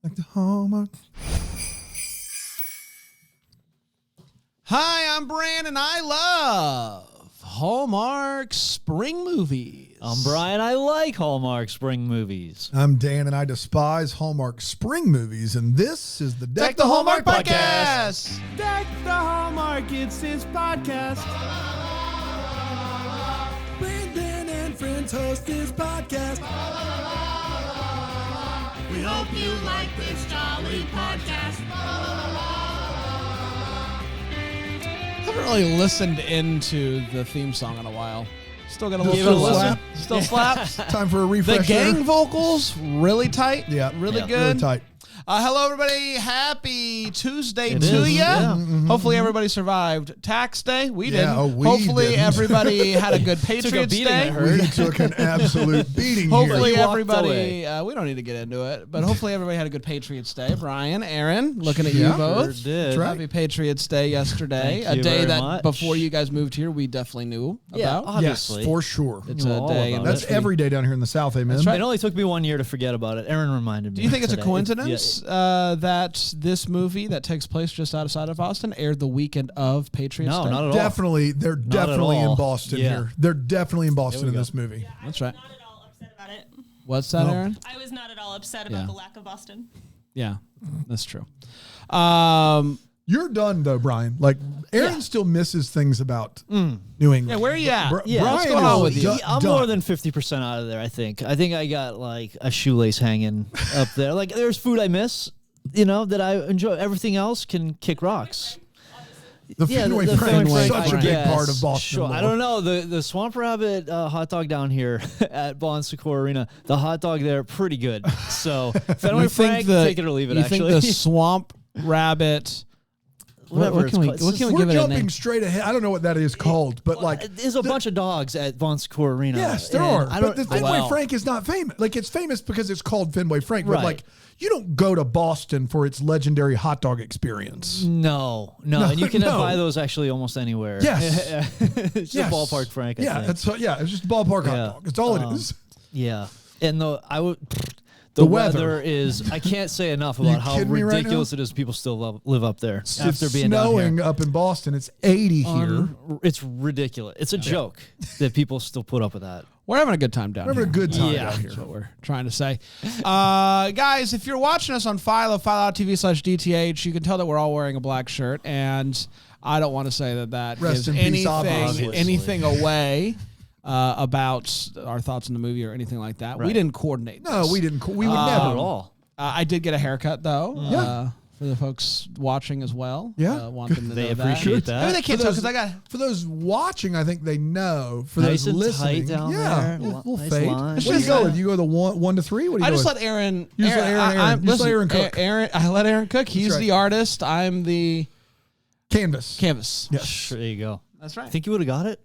Like the Hallmark. Hi, I'm Brandon. I love Hallmark spring movies. I'm Brian. I like Hallmark spring movies. I'm Dan, and I despise Hallmark spring movies. And this is the Deck the Hallmark podcast. Deck the Hallmark. It's his podcast. Brandon and friends host this podcast. We hope you like this jolly podcast. I haven't really listened into the theme song in a while. Still got a little Still listen. slap? Still slaps. Time for a The refresher. gang vocals, really tight. Yeah. Really Yeah. good. Really tight. Hello, everybody. Happy Tuesday It to is, you. yeah. Hopefully, everybody survived tax day. We Yeah, didn't. oh, we Hopefully, didn't. everybody had a good Patriots beating, I Day. heard. We took an absolute beating Hopefully, here. You walked everybody. We don't need to get into it, but hopefully, everybody had a good Patriots Day. Brian, Aaron, looking at you Yeah. both. Sure did. That's right. Happy Patriots Day yesterday. Thank A you day very that much. before you guys moved here, we definitely knew Yeah, about. obviously. Yes, for sure. It's You know a all day. about That's it. every day down here in the South, amen. That's right. It only took me 1 year to forget about it. Aaron reminded me. Do you think it's a today. coincidence that this movie that takes place just outside of Boston aired the weekend of Patriots No, Day? not at all. Definitely, they're Not at definitely in all. Boston Yeah. here. They're definitely in Boston we in go. this movie. That's right. Not at all upset about it. What's that, No. Aaron? I was not at all upset about Yeah. the lack of Boston. Yeah, that's true. You're done though, Brian. Like Aaron still misses things about New England. Yeah, where are you at? Yeah, Brian what's going on is with you? I'm done. more than 50% out of there, I think. I think I got like a shoelace hanging up there. Like there's food I miss, that I enjoy. Everything else can kick rocks. The Yeah, Fenway the Frank is Fenway such a Frank, big yes. part of Boston. Sure. I lore. don't know. The Swamp Rabbit hot dog down here at Bon Secours Arena, the hot dog there, pretty good. So Fenway Frank, take it or leave it, you actually. think the Swamp Rabbit... Whatever What it's can we, called. what can we We're give it a jumping name? straight ahead. I don't know what that is called, but like, There's a bunch of dogs at Bon Secours Arena. yes, there and are. I But don't- the Fenway Well. Frank is not famous. Like, it's famous because it's called Fenway Frank. But Right. like, you don't go to Boston for its legendary hot dog experience. No, and you can no. buy those actually almost anywhere. Yes. It's just Yes. ballpark Frank. I Yeah, think. it's just a ballpark hot Yeah. dog. It's all it is. Yeah, and The the weather. weather is. I can't say enough You about how kidding me right ridiculous it is. People still live up there after It's being down snowing here. up in Boston. It's 80 here. It's ridiculous. It's a joke that people still put up with that. We're having a good time down We're here. having a good time Yeah. down here. That's what we're trying to say. Guys, if you're watching us on Philo.tv/DTH, you can tell that we're all wearing a black shirt, and I don't want to say that Rest gives in peace, obviously. anything away about our thoughts on the movie or anything like that. We Right. didn't coordinate No, this. we didn't. We would Not never. at all. I did get a haircut, though, Yeah. for the folks watching as well. Yeah. Want them to They know appreciate that. that. I mean, they can't For tell those- because I got... For those watching, I think they know. For Nice those and listening, tight down yeah, there. we'll Nice fade. lines. What do you go Yeah. with? You go the one to three. What do you I go just with? let Aaron. You just let Aaron listen, Aaron cook. I let Aaron cook. He's right. the artist. I'm the Canvas. canvas. Yes. There you go. That's right. I think you would have got it.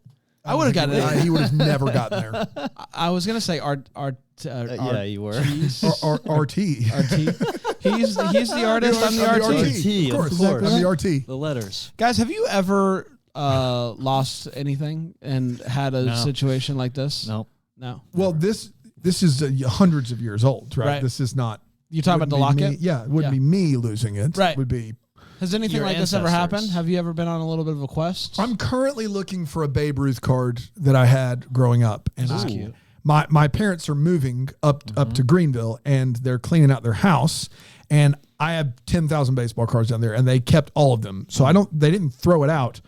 I would have gotten it. He would have never gotten there. I was gonna say Yeah, you were. RT. He's the artist. I'm the I'm RT. RT, Of course. of course. I'm the RT. The letters. Guys, have you ever lost anything and had a No. situation like this? Nope. No. Well, this is hundreds of years old, right? Right. This is not. You talking about the wouldn't be Locket? me- Yeah, it wouldn't Yeah. be me losing it. Right. It would be. Has anything Your like this ever ancestors. happened? Have you ever been on a little bit of a quest? I'm currently looking for a Babe Ruth card that I had growing up, and This is cute. my parents are moving up to Greenville, and they're cleaning out their house, and I have 10,000 baseball cards down there, and they kept all of them, so they didn't throw it out,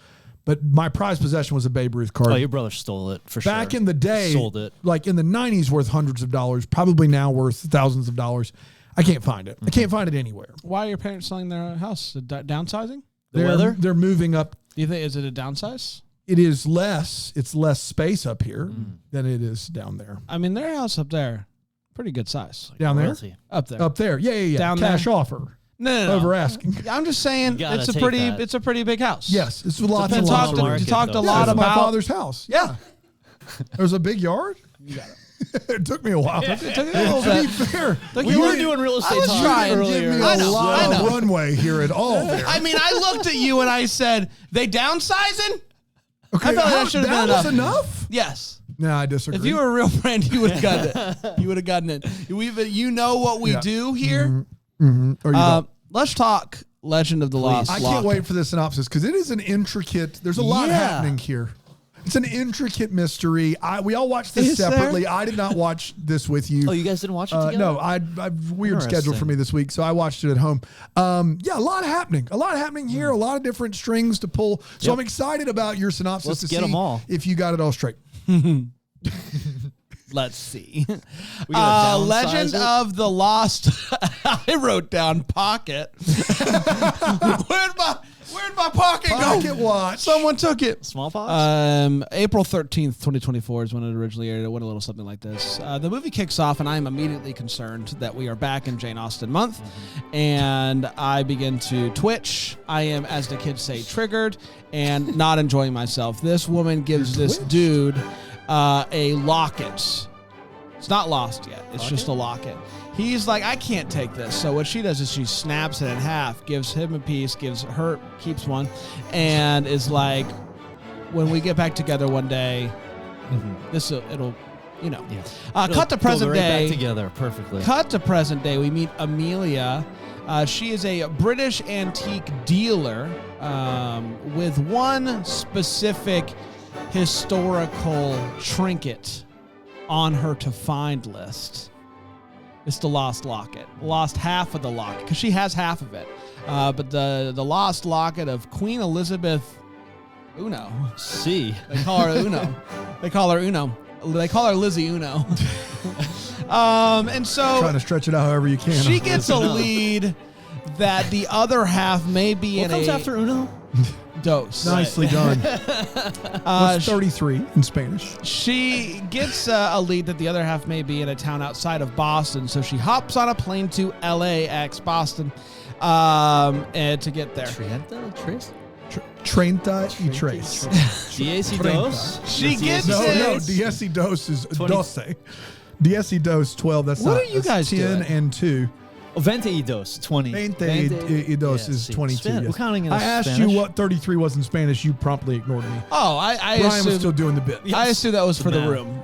but my prized possession was a Babe Ruth card. Oh, your brother stole it for sure. Back in the day, Sold it. like in the 90s, worth hundreds of dollars, probably now worth thousands of dollars. I can't find it. I can't find it anywhere. Why are your parents selling their house? Downsizing? The weather? They're moving up. Do you think is it a downsize? It is less. It's less space up here than it is down there. I mean, their house up there, pretty good size. Down there? Royalty. Up there. Up there. Yeah. Down Cash there? offer. No. Over asking. I'm just saying You gotta it's a take pretty that. it's a pretty big house. Yes, it's lots Depends and on lots the of market, You talked a though. lot it's my about father's house. Yeah. There's a big yard. It took me a while. It took a little To be bit. fair, We were doing real estate was talk trying. give earlier. me I a know, lot I of know. runway here at all. There. I mean, I looked at you and I said, "They downsizing?" Okay, I thought that should have been was enough. enough. Yes. No, I disagree. If you were a real friend, you would have gotten it. You would have gotten it. You know what we Yeah. do here. Or you don't. Let's talk Legend of the Lost I Locket. can't wait for the synopsis because it is an intricate. There's a lot happening here. It's an intricate mystery. We all watched this separately. I did not watch this with you. Oh, you guys didn't watch it together? No, I've weird schedule for me this week, so I watched it at home. Yeah, a lot happening. A lot happening here. A lot of different strings to pull. So I'm excited about your synopsis. Let's to get see them all. if you got it all straight. Let's see. We gotta downsize Legend it. of the Lost. I wrote down pocket. Where'd my pocket go? Pocket watch. Someone took it. Smallpox? April 13th, 2024 is when it originally aired. It went a little something like this. The movie kicks off, and I am immediately concerned that we are back in Jane Austen month. And I begin to twitch. I am, as the kids say, triggered and not enjoying myself. This woman gives this dude a locket. It's not lost yet. It's just a locket. He's like, I can't take this. So what she does is she snaps it in half, gives him a piece, keeps one, and is like, when we get back together one day, it'll. Cut to present day. Back together perfectly. Cut to present day. We meet Amelia. She is a British antique dealer with one specific historical trinket on her to find list. It's the lost locket. Lost half of the locket because she has half of it. But the lost locket of Queen Elizabeth Uno. See. They call her Uno. They call her Lizzie Uno. And so Trying to stretch it out however you can. she gets a lead that the other half may be What in comes a after Uno? dose. Nicely done. What's 33 in Spanish? She gets a lead that the other half may be in a town outside of Boston, so she hops on a plane to LAX, Boston, and to get there. Treinta y tres. Diez y dos? She gets No, it. diez y dos is 20. 12. Diez y dos, 12. That's What not. are you that's guys 10 doing? and 2. Veinte y dos, 20. Veinte y dos Yeah, is see, 22. We're Yes. counting in I asked Spanish. you what 33 was in Spanish. You promptly ignored me. Oh, I Brian was assume still doing the bit. I assume that was for the math. room.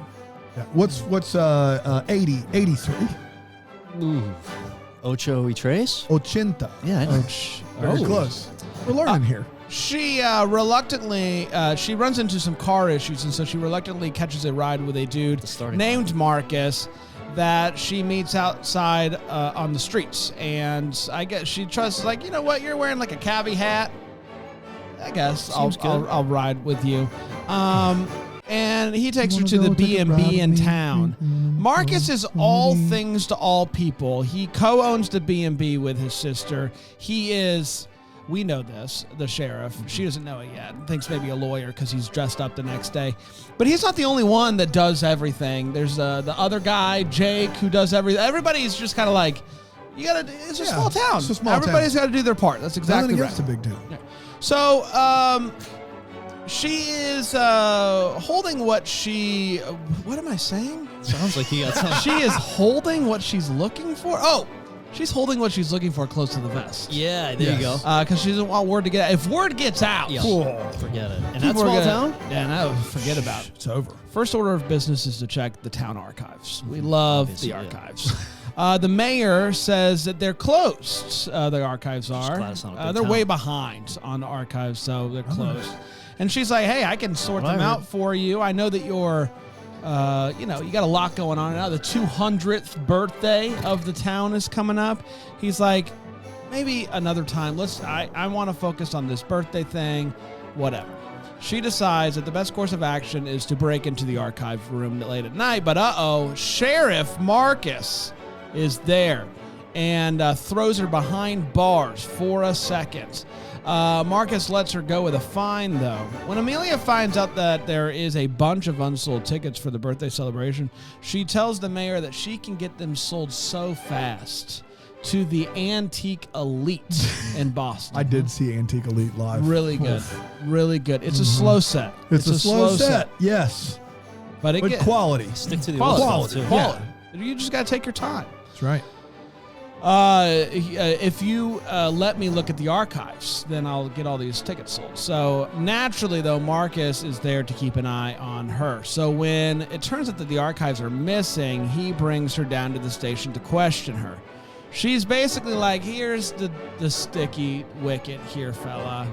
Yeah. What's 80? 83. Ooh. Ocho y tres? 80. Yeah, I know. Very close. We're learning here. She reluctantly, she runs into some car issues, and so she reluctantly catches a ride with a dude starting named Marcus that she meets outside on the streets. And I guess she trusts, like, you know what, you're wearing like a cabbie hat. I guess I'll ride with you. And he takes her to the B&B in town. Marcus is all things to all people. He co-owns the B&B with his sister. He is... We know this, the sheriff. She doesn't know it yet. Thinks maybe a lawyer because he's dressed up the next day. But he's not the only one that does everything. There's the other guy, Jake, who does everything. Everybody's just kind of like, it's a small town. It's a small Everybody's got to do their part. That's exactly Nothing right. against a big town. So, she is holding what she... what am I saying? Sounds like you got something. She is holding what she's looking for? Oh! She's holding what she's looking for close to the vest. Yeah, there you go. Because she doesn't want word to get out. If word gets out, Yeah. Forget it. And that people are small gonna- town? Yeah, no, forget about it. It's over. First order of business is to check the town archives. We love Obviously, the yeah. archives. The mayor says that they're closed. The archives are. glad it's not a big They're town. way behind on the archives, so they're closed. And she's like, "Hey, I can sort them out for you. I know that you're." You got a lot going on now. The 200th birthday of the town is coming up. He's like, maybe another time. I want to focus on this birthday thing, whatever. She decides that the best course of action is to break into the archive room late at night. But Sheriff Marcus is there and throws her behind bars for a second. Marcus lets her go with a fine, though. When Amelia finds out that there is a bunch of unsold tickets for the birthday celebration, she tells the mayor that she can get them sold so fast to the Antique Elite in Boston. I did see Antique Elite live. Really good. Really good. It's a slow set. It's a slow set. Yes. But quality. Stick to the quality. old stuff, too. Quality. You just got to take your time. That's right. If you let me look at the archives, then I'll get all these tickets sold. So naturally, though, Marcus is there to keep an eye on her. So when it turns out that the archives are missing, he brings her down to the station to question her. she's basically like, here's the sticky wicket here, fella.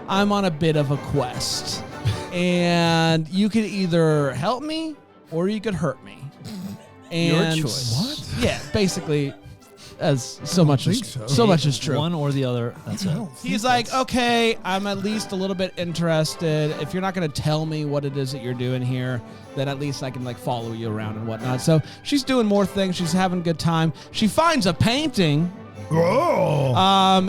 I'm on a bit of a quest. And you could either help me or you could hurt me. And Your choice. What? Yeah, basically, as so much is true. One or the other. That's it. He's like, okay, I'm at least a little bit interested. If you're not going to tell me what it is that you're doing here, then at least I can like follow you around and whatnot. So she's doing more things. She's having a good time. She finds a painting. Oh.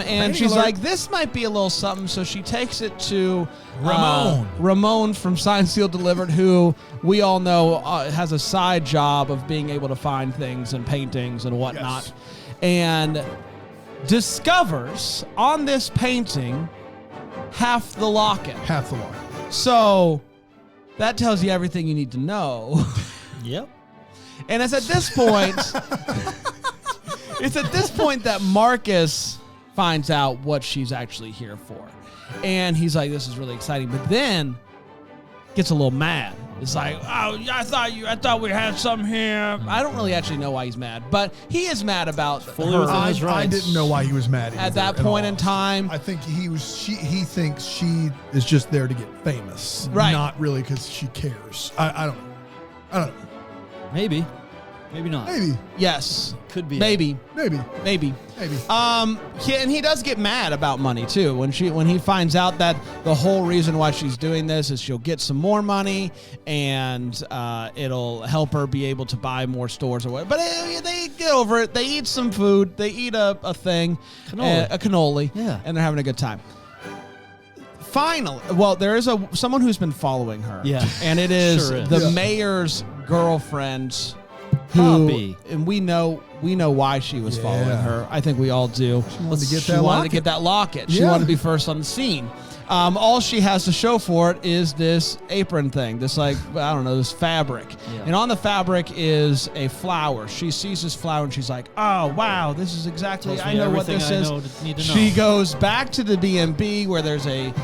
And she's like, this might be a little something. So she takes it to Ramon. Ramon from Signed, Sealed, Delivered, who we all know has a side job of being able to find things and paintings and whatnot. Yes. And discovers on this painting half the locket. Half the locket. So that tells you everything you need to know. Yep. And it's at this point, that Marcus finds out what she's actually here for. And he's like, this is really exciting. But then gets a little mad. It's like, oh, I thought we had something here. I don't really actually know why he's mad, but he is mad about Fully within his I rights. didn't know why he was mad at that point in time. I think he thinks she is just there to get famous, Right. Not really because she cares. I don't know. Maybe. Maybe not. Maybe. Yes. Could be. Maybe. Maybe. And he does get mad about money too when he finds out that the whole reason why she's doing this is she'll get some more money and it'll help her be able to buy more stores or whatever. But they get over it. They eat some food. They eat a thing, a cannoli, Yeah. and they're having a good time. Finally, well, there is someone who's been following her. Yeah. And it is Sure is. the Yeah. mayor's girlfriend. Hobby. And we know why she was following her. I think we all do. She wanted to get She that wanted to locket. get that locket. She Yeah. wanted to be first on the scene. All she has to show for it is this apron thing, this this fabric. Yeah. And on the fabric is a flower. She sees this flower and she's like, oh, wow, this is exactly, Tells me I know what everything this I is. know to need to know. She goes back to the B&B where there's a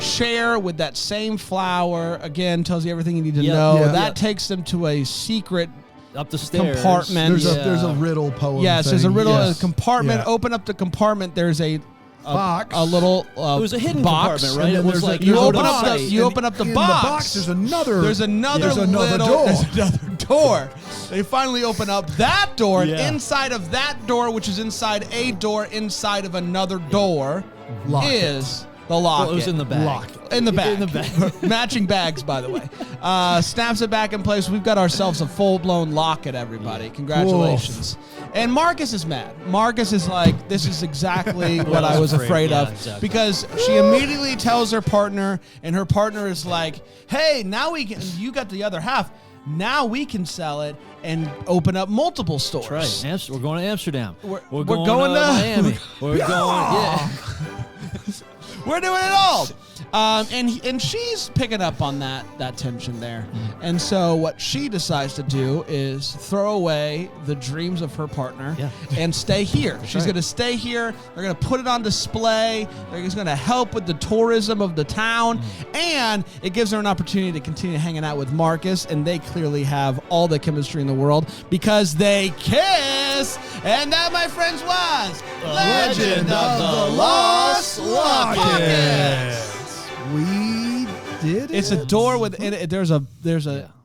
chair with that same flower. Again, tells you everything you need to Yep. know. Yeah. That takes them to a secret Up the stairs. compartment. There's a riddle poem. Yes, there's a thing. riddle, Yes. a compartment. Yeah. Open up the compartment. There's a Box. a little It was a hidden box. compartment, right? And It then was there's like You there's a open up box. the you open up the In box. the box, there's another. There's another door. There's another door. They finally open up that door, and Yeah. inside of that door, which is inside a door inside of another door, Locket. is the locket. Well, it was in the bag. Locket. In the bag. In the bag. Matching bags, by the way. Snaps it back in place. We've got ourselves a full-blown locket, everybody. Congratulations. And Marcus is mad. Marcus is like, this is exactly what I was afraid Yeah, of. exactly. Because she immediately tells her partner, and her partner is like, hey, now you got the other half. Now we can sell it and open up multiple stores. That's right. We're going to Amsterdam. We're going going to to- Miami. We're going. Yeah. We're doing it all. And she's picking up on that tension there. And so what she decides to do is throw away the dreams of her partner and stay here. She's going to stay here. They're going to put it on display. They're just going to help with the tourism of the town. And it gives her an opportunity to continue hanging out with Marcus. And they clearly have all the chemistry in the world because they kiss. And that, my friends, was Legend of the Lost Locket. We did. It's a door with there's a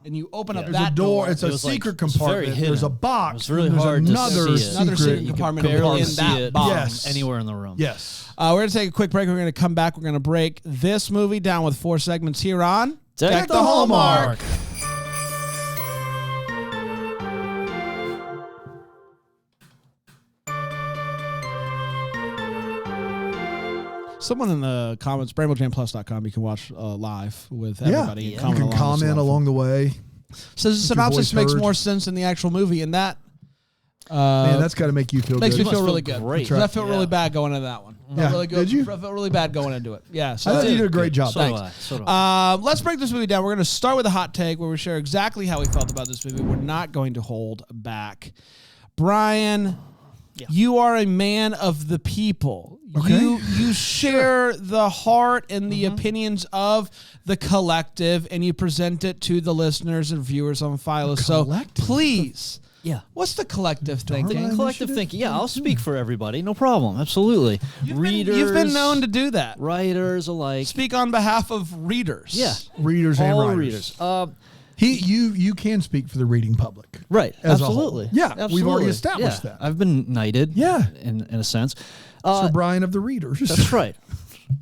and you open up There's that a door. It's It a was like- secret it was very compartment. hidden. There's a box. It was really and there's hard to another see it. Another secret secret. compartment You could barely in see that it box. Yes. anywhere in the room. Yes. We're going to take a quick break. We're going to come back. We're going to break this movie down with 4 segments here on Deck the Hallmark. Someone in the comments, BrainwellJamPlus.com, you can watch live with everybody. Yeah. And You can comment along the way. Says the Get your synopsis voice makes heard. more sense than the actual movie, and that Man, that's got to make you feel makes good. me feel must really feel good. great. So I felt Yeah. really bad going into that one. Yeah. Felt really good. Did you? I felt really bad going into it. Yeah. So I thought you did a great Good. job. So Thanks. do I. So do I. Let's break this movie down. We're going to start with a hot take where we share exactly how we felt about this movie. We're not going to hold back. Brian, you are a man of the people. Okay. You share the heart and the opinions of the collective, and you present it to the listeners and viewers on Philo. So collective? please Yeah. What's the collective thinking? Collective thinking. Yeah, I'll speak for everybody. No problem. Absolutely. You've been known to do that. Writers alike. Speak on behalf of readers. Yeah. Readers and All writers. readers. You can speak for the reading public. Right. As a Absolutely. whole. Yeah, Absolutely. we've already established Yeah. that. I've been knighted. Yeah. In a sense. Sir Brian of the readers. That's right. I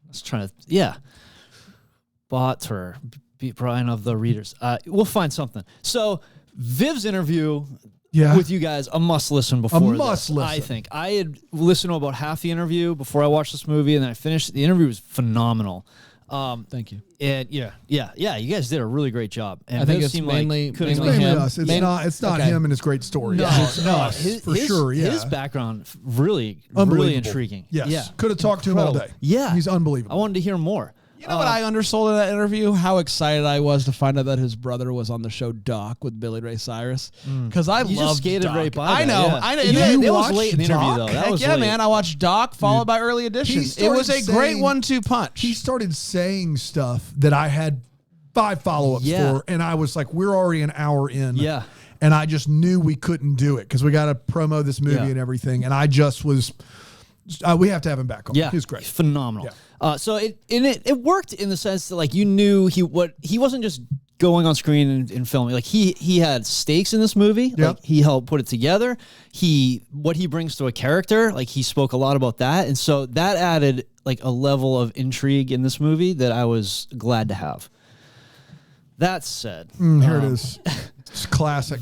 was trying to, yeah. Brian of the readers. We'll find something. So, Viv's interview with you guys, a must listen before this, I think. I had listened to about half the interview before I watched this movie, and then I finished. The interview was phenomenal. Thank you. And you guys did a really great job. And I think Viv it's seemed mainly, like It's mainly us. It's not him and his great story. No, It's us, for sure. Yeah. His background really intriguing. Yes. Yeah. Could have talked to him all day. Yeah. He's unbelievable. I wanted to hear more. You know what I undersold in that interview? How excited I was to find out that his brother was on the show Doc with Billy Ray Cyrus. Because I You love just skated Doc. right by I that, know. yeah. I know. It was watched late in the interview, Doc? though. That Heck was yeah, late. man. I watched Doc followed by Early Edition. It was a great 1-2 punch. He started saying stuff that I had 5 follow-ups for, and I was like, we're already an hour in. Yeah. And I just knew we couldn't do it because we got to promo this movie and everything. And I just was, we have to have him back on. Yeah, He was great. Phenomenal. Yeah. So it worked in the sense that like you knew he wasn't just going on screen and filming. Like he had stakes in this movie. Yeah. Like he helped put it together. What he brings to a character, like he spoke a lot about that, and so that added like a level of intrigue in this movie that I was glad to have. That said, Here it is. It's classic.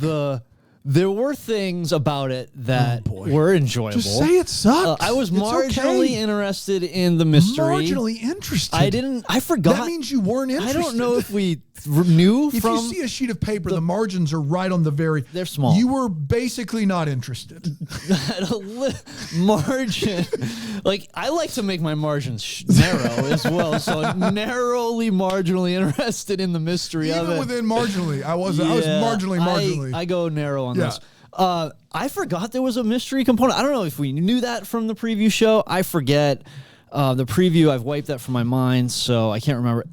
There were things about it that were enjoyable. Just say it sucks. I was It's marginally okay. interested in the mystery. Marginally interested. I forgot. That means you weren't interested. I don't know if we knew If from. you see a sheet of paper, the margins are right on the very. They're small. You were basically not interested. Margin. Like, I like to make my margins narrow as well. So narrowly, marginally interested in the mystery of Even it. within marginally, I was marginally. I go narrow on Yeah. this. I forgot there was a mystery component. I don't know if we knew that from the preview show. I forget. The preview, I've wiped that from my mind, so I can't remember.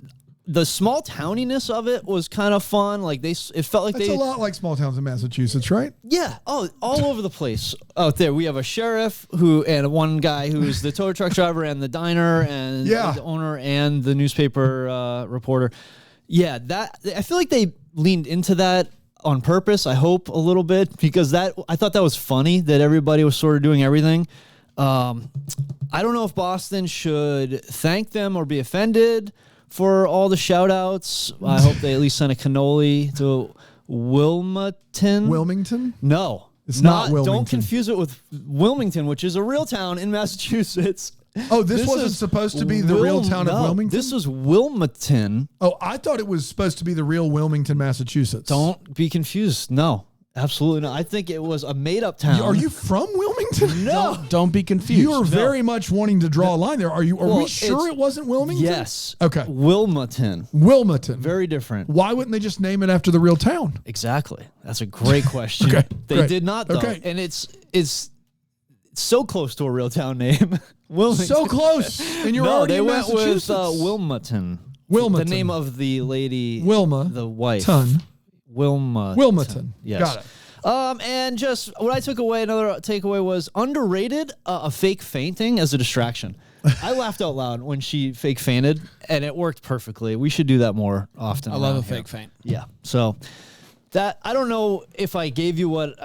The small towniness of it was kind of fun. Like it felt like That's a lot like small towns in Massachusetts, right? yeah. Oh, all over the place out there. We have a sheriff and one guy who's the tow truck driver and the diner and the owner and the newspaper reporter. Yeah, I feel like they leaned into that on purpose. I hope a little bit because I thought that was funny that everybody was sort of doing everything. I don't know if Boston should thank them or be offended for all the shout outs. I hope they at least sent a cannoli to Wilmington. Wilmington? No. It's not Wilmington. Don't confuse it with Wilmington, which is a real town in Massachusetts. Oh, this wasn't is supposed to be the real town of Wilmington? This was Wilmington. Oh, I thought it was supposed to be the real Wilmington, Massachusetts. Don't be confused. No, absolutely not. I think it was a made-up town. Are you from Wilmington? No. Don't be confused. You are very much wanting to draw a line there. Are we sure it wasn't Wilmington? Yes. Okay. Wilmington. Wilmington. Very different. Why wouldn't they just name it after the real town? Exactly. That's a great question. Okay, They great. did not, though. Okay. And it's so close to a real town name. Wilmington. So close. And you're already they in went with Massachusetts. Wilmington. Wilmington. The name of the lady. Wilma. The wife. Ton. Wilmington. Yes. Got it. And just what I took away, another takeaway was underrated a fake fainting as a distraction. I laughed out loud when she fake fainted, and it worked perfectly. We should do that more often. I love a around here. fake faint. Yeah. So that I don't know if I gave you what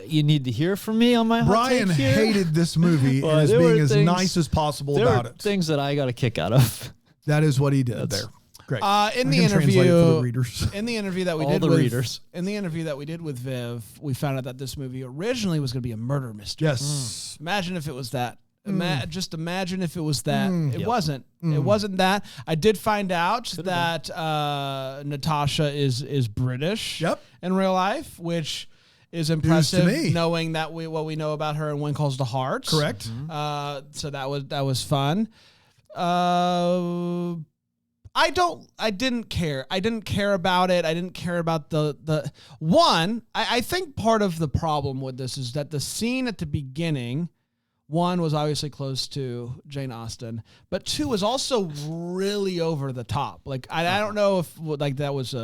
you need to hear from me on my hot Brian take here. hated this movie and is there being were as things- nice as possible There about are it. things that I got a kick out of. That is what he did there. Great. In I the can translate it for the interview, readers. in the interview that we All did the with readers. in the interview that we did with Viv, we found out that this movie originally was going to be a murder mystery. Yes. Imagine if it was that. Just imagine if it was that. It Yep. wasn't. It wasn't that. I did find out that Natasha is British. Yep. In real life, which is impressive, me. knowing that what we know about her in When Calls the Hearts. Correct. So that was fun. I didn't care. I didn't care about it. I didn't care about the one. I think part of the problem with this is that the scene at the beginning, one, was obviously close to Jane Austen, but two was also really over the top. Like I don't know if like that was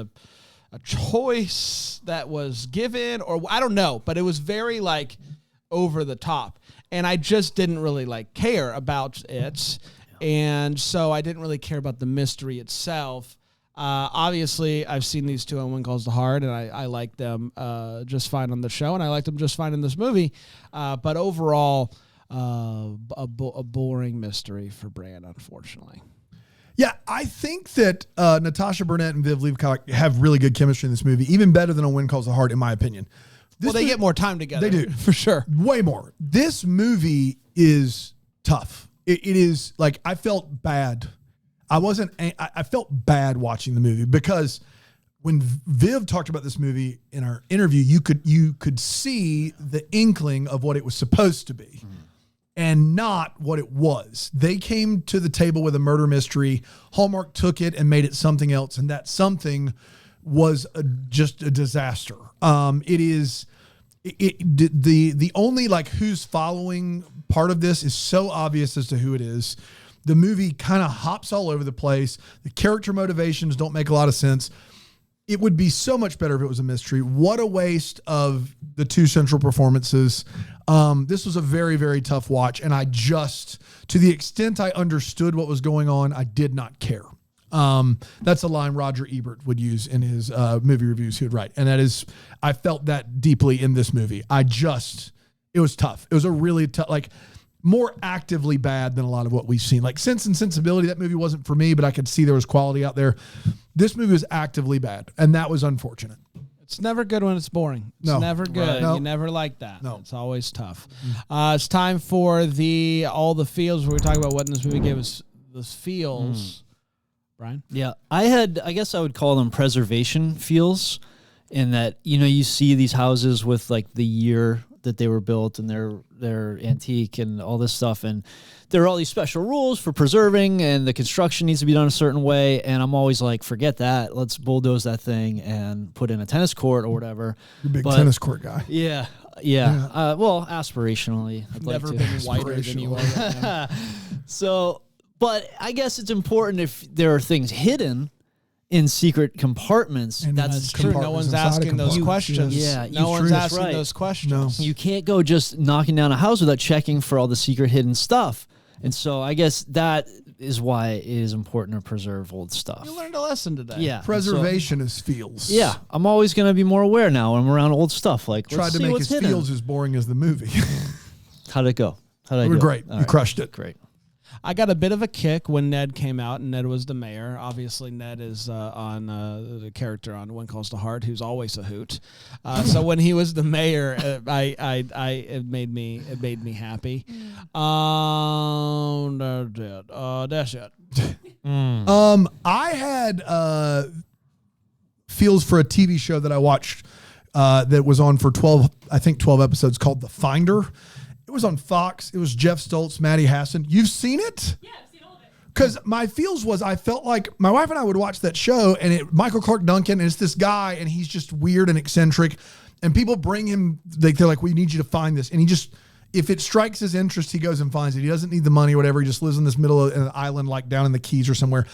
choice that was given, or I don't know, but it was very like over the top, and I just didn't really like care about it, and so I didn't really care about the mystery itself. Obviously, I've seen these two on When Calls the Heart, and I like them just fine on the show, and I like them just fine in this movie. But overall, a boring mystery for Bran, unfortunately. Yeah, I think that Natasha Burnett and Viv Leacock have really good chemistry in this movie, even better than on When Calls the Heart, in my opinion. They get more time together. They do. For sure. Way more. This movie is tough. It is like, I felt bad. I felt bad watching the movie because when Viv talked about this movie in our interview, you could see the inkling of what it was supposed to be and not what it was. They came to the table with a murder mystery. Hallmark took it and made it something else, and that something was just a disaster. The only like who's following part of this is so obvious as to who it is. The movie kind of hops all over the place. The character motivations don't make a lot of sense. It would be so much better if it was a mystery. What a waste of the two central performances. This was a very, very tough watch. And to the extent I understood what was going on, I did not care. That's a line Roger Ebert would use in his movie reviews he would write. And that is, I felt that deeply in this movie. It was tough. It was a really tough, like, more actively bad than a lot of what we've seen. Like Sense and Sensibility, that movie wasn't for me, but I could see there was quality out there. This movie was actively bad, and that was unfortunate. It's never good when it's boring. It's never good. Right. No. You never like that. No. It's always tough. It's time for all the feels where we talk about what in this movie gave us the feels. Brian? Yeah, I guess I would call them preservation feels, in that, you see these houses with like the year that they were built and they're antique and all this stuff, and there are all these special rules for preserving, and the construction needs to be done a certain way, and I'm always like, forget that, let's bulldoze that thing and put in a tennis court or whatever. You're a big tennis court guy. Yeah. Well, aspirationally, I'd Never like to. been whiter than you are right now. So, but I guess it's important if there are things hidden in secret compartments. And that's true. No one's asking those questions. Yeah, no one's asking those questions. No. You can't go just knocking down a house without checking for all the secret hidden stuff. And so I guess that is why it is important to preserve old stuff. You learned a lesson today. Yeah. Preservation is feels. Yeah. I'm always going to be more aware now when I'm around old stuff. Like, Tried to make his feels as boring as the movie. How'd it go? You were great. You crushed it. Great. I got a bit of a kick when Ned came out, and Ned was the mayor. Obviously, Ned is on the character on When Calls the Heart, who's always a hoot. So when he was the mayor, it made me happy. That's it. I had feels for a TV show that I watched that was on for 12 episodes, called The Finder. It was on Fox. It was Jeff Stoltz, Maddie Hassan. You've seen it? Yeah, I've seen all of it. Because my feels was, I felt like my wife and I would watch that show, and Michael Clark Duncan, and it's this guy, and he's just weird and eccentric, and people bring him, they're like, we need you to find this. And he just, if it strikes his interest, he goes and finds it. He doesn't need the money or whatever. He just lives in this middle of an island, like down in the Keys or somewhere.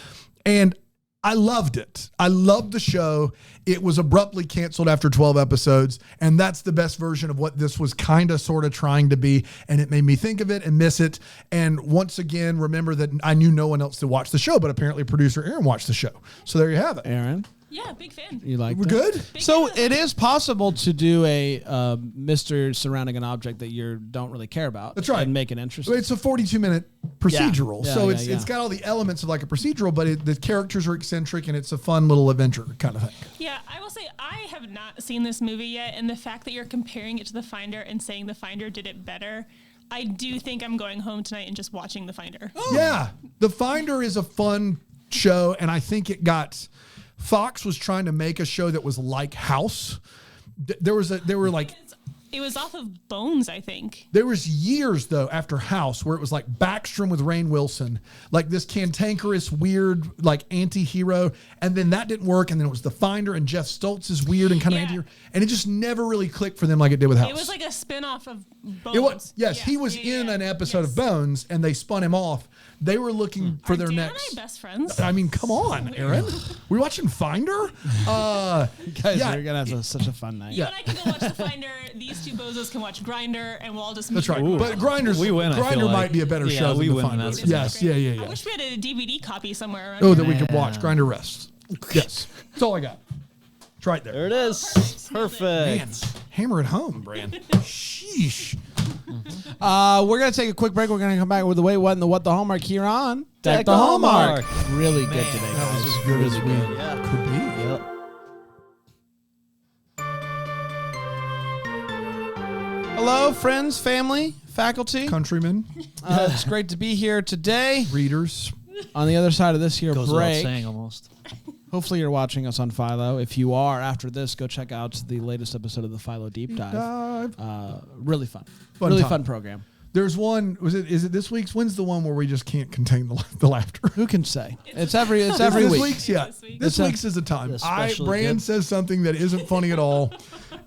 And I loved it. I loved the show. It was abruptly canceled after 12 episodes, and that's the best version of what this was kind of sort of trying to be, and it made me think of it and miss it. And once again, remember that I knew no one else to watch the show, but apparently producer Aaron watched the show. So there you have it. Aaron? Yeah, big fan. You like We're that? good? So it is possible to do a mystery surrounding an object that you don't really care about. That's right. And make it interesting. It's a 42-minute procedural. Yeah, So yeah, it's got all the elements of like a procedural, but the characters are eccentric, and it's a fun little adventure kind of thing. Yeah, I will say I have not seen this movie yet, and the fact that you're comparing it to The Finder and saying The Finder did it better, I do think I'm going home tonight and just watching The Finder. Oh. Yeah. The Finder is a fun show, and I think Fox was trying to make a show that was like House. It It was off of Bones, I think. There was years, though, after House where it was like Backstrom with Rainn Wilson, like this cantankerous, weird, like anti-hero. And then that didn't work. And then it was The Finder and Jeff Stoltz is weird and kind of anti-hero. And it just never really clicked for them like it did with House. It was like a spin-off of Bones. It was, yes, he was in an episode of Bones and they spun him off. They were looking for their Dan next. and I best friends? I mean, come on, Aaron. We watching Finder? You guys are gonna have such a fun night. You and I can go watch The Finder. These two bozos can watch Grinder, and we'll all just. That's right. Ooh. But Grindr's We win, I feel Grinder like. might be a better Yeah, show we than The win, Finder. that's Yes, yeah. I wish we had a DVD copy somewhere around. Oh, here. that we could watch. Grinder rests. Yes, that's all I got. It's right there. There it is. Perfect. Man, hammer it home, Bran. Sheesh. We're gonna take a quick break. We're gonna come back with the Wait What and the What the Hallmark here on Deck the Hallmark. Really good today, That guys. was as good as we Yeah. could be. Yep. Hello, friends, family, faculty. Countrymen, It's great to be here today. readers. On the other side of this here Goes without break, saying almost. hopefully you're watching us on Philo. If you are, after this, go check out the latest episode of the Philo Deep Dive. Really fun. Fun really time. fun program. There's one. Is it this week's? When's the one where we just can't contain the laughter? Who can say? It's every This week. week's, yeah. This week. This week's is the time. Especially Bran good. says something that isn't funny at all,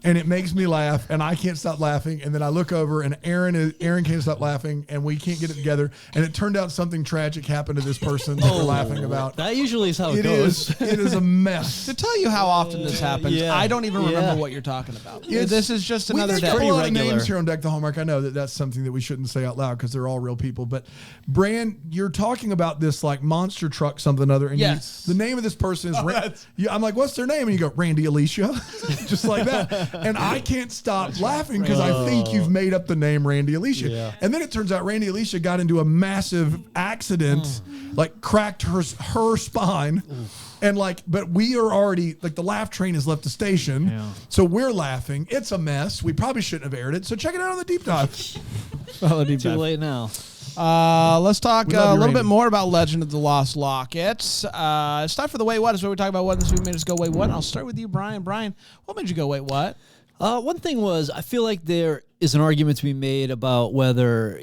and it makes me laugh, and I can't stop laughing. And then I look over, and Aaron can't stop laughing, and we can't get it together. And it turned out something tragic happened to this person that we're laughing about. That usually is how it It goes. is. It is a mess. To tell you how often this happens, Yeah. I don't even Yeah. remember what you're talking about. It's- This is just We another make day. up a Pretty lot of regular. names here on Deck the Hallmark. I know that that's something that we shouldn't say out loud because they're all real people. But Bran, you're talking about this like monster truck something or other. And Yes. the name of this person is. I'm like, what's their name? And you go, Randy Alicia, just like that. And I can't stop laughing because I think you've made up the name Randy Alicia. Yeah. And then it turns out Randy Alicia got into a massive accident, like cracked her spine. And but we are already the laugh train has left the station. Yeah. So we're laughing. It's a mess. We probably shouldn't have aired it. So check it out on the deep dive. Philo Deep Too Dive. late now. Let's talk We love a you, little bit Randy. more about Legend of the Lost Lockets. It's time for the Wait What. Is where we talk about what this week made us go wait what. And I'll start with you, Brian. Brian, what made you go wait what? One thing was, I feel like there is an argument to be made about whether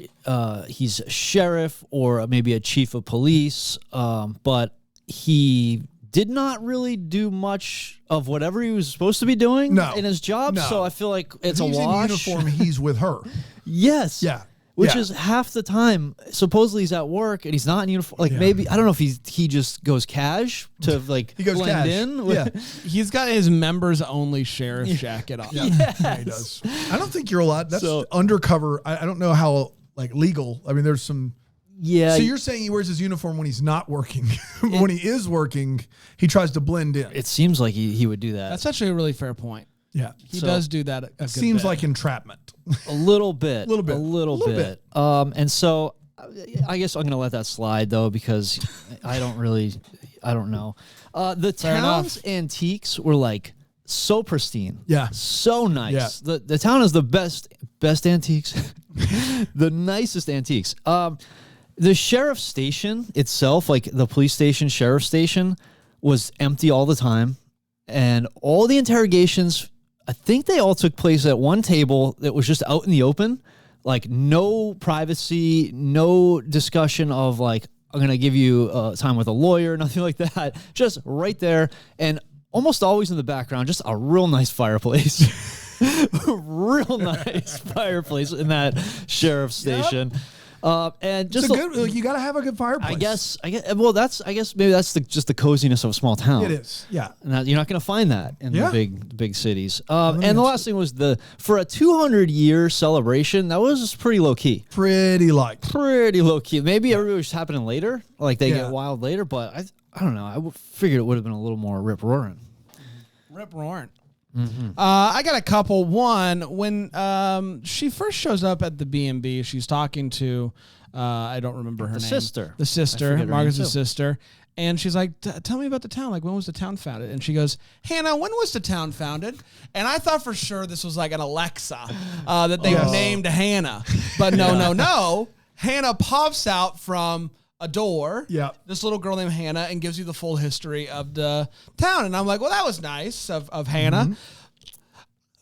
he's a sheriff or maybe a chief of police, but he did not really do much of whatever he was supposed to be doing No. in his job. No. So I feel like it's He's a in wash. uniform. He's with her. Yes. Yeah. Which Yeah. is half the time. Supposedly he's at work and he's not in uniform. Like Yeah. maybe I don't know if he just goes cash to He goes blend cash. in. Yeah. He's got his members only sheriff jacket on. Yeah, he does. I don't think you're allowed. That's So- undercover. I don't know how legal. I mean, there's some. Yeah. So you're saying he wears his uniform when he's not working, but when he is working, he tries to blend in. It seems like he would do that. That's actually a really fair point. Yeah, He So- does do that a good seems bit. like entrapment. A little bit. Little bit. A little Little bit. And so I guess I'm going to let that slide, though, because I don't know. The town's antiques were so pristine. Yeah. So nice. Yeah. The town is the best antiques. The nicest antiques. The sheriff's station itself, the police station, sheriff's station, was empty all the time. And all the interrogations, I think they all took place at one table that was just out in the open. No privacy, no discussion of I'm going to give you time with a lawyer, nothing like that. Just right there. And almost always in the background, just a real nice fireplace. Real nice fireplace in that sheriff's station. And just It's a good. You got to have a good fireplace. I guess. Well, I guess maybe that's just the coziness of a small town. it is. Yeah. And you're not going to find that in Yeah. the big cities. And the last thing was for a 200-year celebration, that was pretty low key. Pretty light. Pretty low key. Maybe everybody was happening later, they Yeah. get wild later. But I don't know. I figured it would have been a little more rip roaring. Rip roaring. I got a couple. One, when she first shows up at the B&B, she's talking to, I don't remember her name. sister. The I sister, forget her Margaret's name, too. sister. And she's like, tell me about the town. When was the town founded? And she goes, Hannah, when was the town founded? And I thought for sure this was an Alexa that they named Hannah. But no. Hannah pops out from a door. Yeah. This little girl named Hannah, and gives you the full history of the town. And I'm like, well, that was nice of Hannah.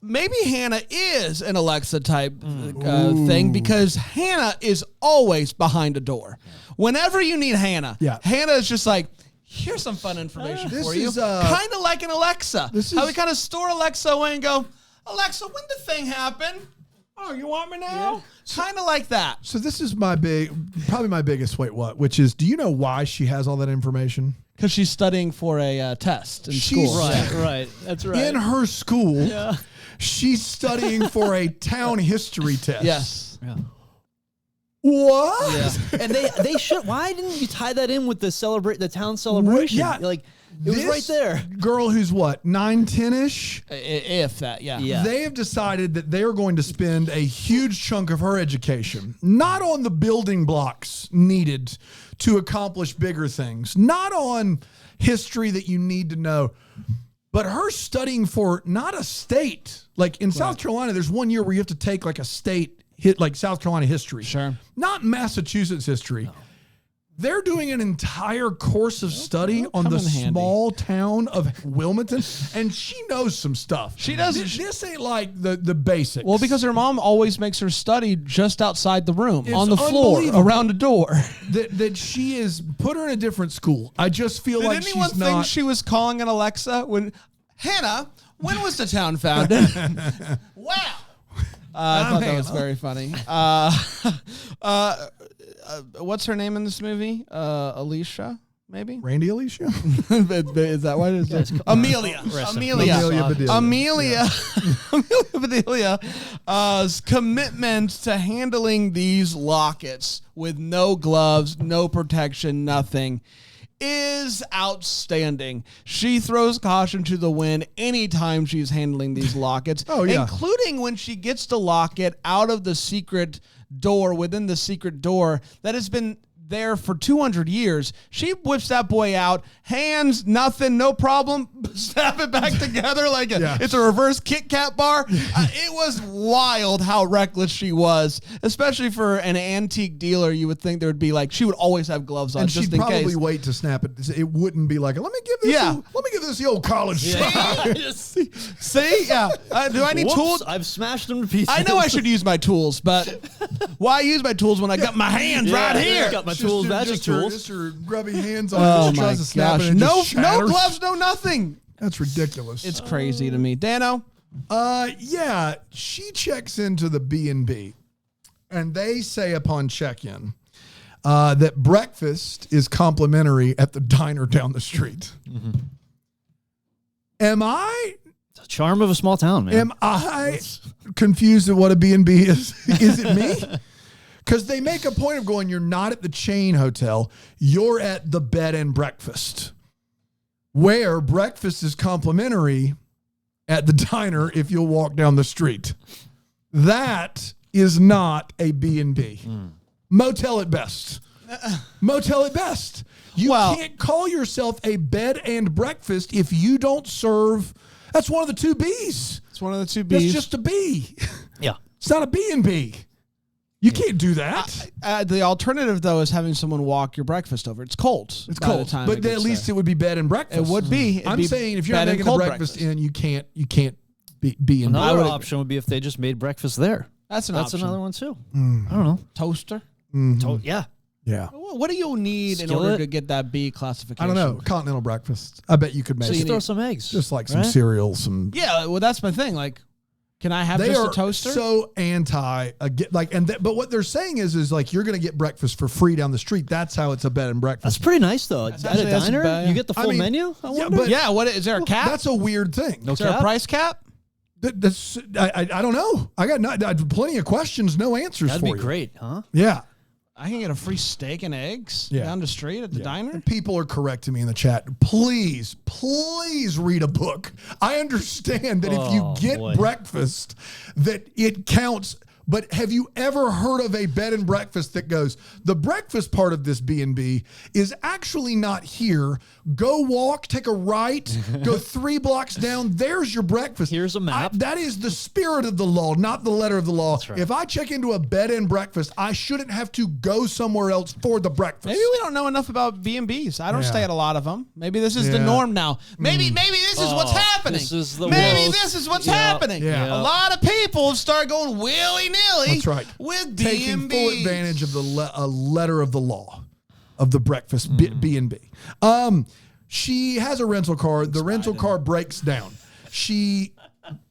maybe Hannah is an Alexa type thing because Hannah is always behind a door. Whenever you need Hannah, Hannah is just like, here's some fun information for you. Kind of like an Alexa. How we kind of store Alexa away and go, Alexa, when the thing happen? Oh, you want me now? Kind of like that. So this is probably my biggest which is, do you know why she has all that information? Because she's studying for a test in school. Right. That's right. In her school, she's studying for a town history test. Yes. Yeah. What? Yeah. And they should. Why didn't you tie that in with the town celebration? Yeah. Like, it was right there. Girl who's what, 9, 10-ish? If that, yeah. They have decided that they are going to spend a huge chunk of her education, not on the building blocks needed to accomplish bigger things, not on history that you need to know, but her studying for not a state. Like in South Carolina, there's 1 year where you have to take like a state like South Carolina history. Sure. Not Massachusetts history. No. They're doing an entire course of study on the small town of Wilmington, and she knows some stuff. She does. This ain't like the basics. Well, because her mom always makes her study just outside the room, on the floor, around a door. That she is put her in a different school. I just feel like she's not. Did anyone think she was calling an Alexa when Hannah? When was the town founded? Wow. I thought that was very funny. What's her name in this movie? Alicia, maybe? Randy Alicia? Is that what it is? Amelia. Amelia Bedelia's commitment to handling these lockets with no gloves, no protection, nothing is outstanding. She throws caution to the wind anytime she's handling these lockets, including when she gets the locket out of the secret door, within the secret door that has been there for 200 years. She whips that boy out, hands, nothing, no problem, snap it back together like it's a reverse Kit Kat bar. It was wild how reckless she was, especially for an antique dealer. You would think there would be like, she would always have gloves on, and just she'd in probably case. wait to snap it. It wouldn't be like, let me give this the old college try. See? Yeah. Do I need tools? I've smashed them to pieces. I know I should use my tools, but why use my tools when I got my hands right here? Got my tools, magic tools. Just her grubby hands on it. My snap gosh. it and No shatters. gloves, no nothing. That's ridiculous. It's crazy to me. Dano? She checks into the B&B, and they say upon check-in that breakfast is complimentary at the diner down the street. Mm-hmm. Am I... It's the charm of a small town, man. Am I confused at what a B&B is? Is it me? Because they make a point of going, you're not at the chain hotel, you're at the bed and breakfast, where breakfast is complimentary at the diner if you'll walk down the street. That is not a B&B. Motel at best. Motel at best. You can't call yourself a bed and breakfast if you don't serve. That's one of the two B's. It's one of the two B's. That's just a B. Yeah. It's not a B&B. You can't do that. The alternative, though, is having someone walk your breakfast over. It's cold. It's cold, but at least it would be bed and breakfast. It would be. I'm saying if you're not making a breakfast in, you can't be in. Another option would be if they just made breakfast there. That's another one too. I don't know. Toaster. Yeah. Yeah. What do you need in order to get that B classification? I don't know. Continental breakfast. I bet you could make. So you throw some eggs, just like some cereal, some. Yeah. Well, that's my thing. Like, can I have just a toaster? So anti but what they're saying is like you're going to get breakfast for free down the street. That's how it's a bed and breakfast. That's pretty nice though. At a diner, you get the full menu. What is there a cap? That's a weird thing. Is there a price cap? I don't know. I got plenty of questions, no answers for you. That'd be great, huh? Yeah. I can get a free steak and eggs down the street at the diner. People are correcting me in the chat. Please read a book. I understand that if you get breakfast, that it counts But have you ever heard of a bed and breakfast that goes, the breakfast part of this B&B is actually not here. Go walk, take a right, go 3 blocks down. There's your breakfast. Here's a map. That is the spirit of the law, not the letter of the law. Right. If I check into a bed and breakfast, I shouldn't have to go somewhere else for the breakfast. Maybe we don't know enough about B&Bs. I don't stay at a lot of them. Maybe this is the Yeah. norm now. Maybe this is what's happening. This is the Maybe world. this is what's happening. Yeah. A lot of people start going willy-nilly That's right. with Taking B&Bs. full advantage of the letter of the law of the breakfast B&B. She has a rental car. The rental car breaks down.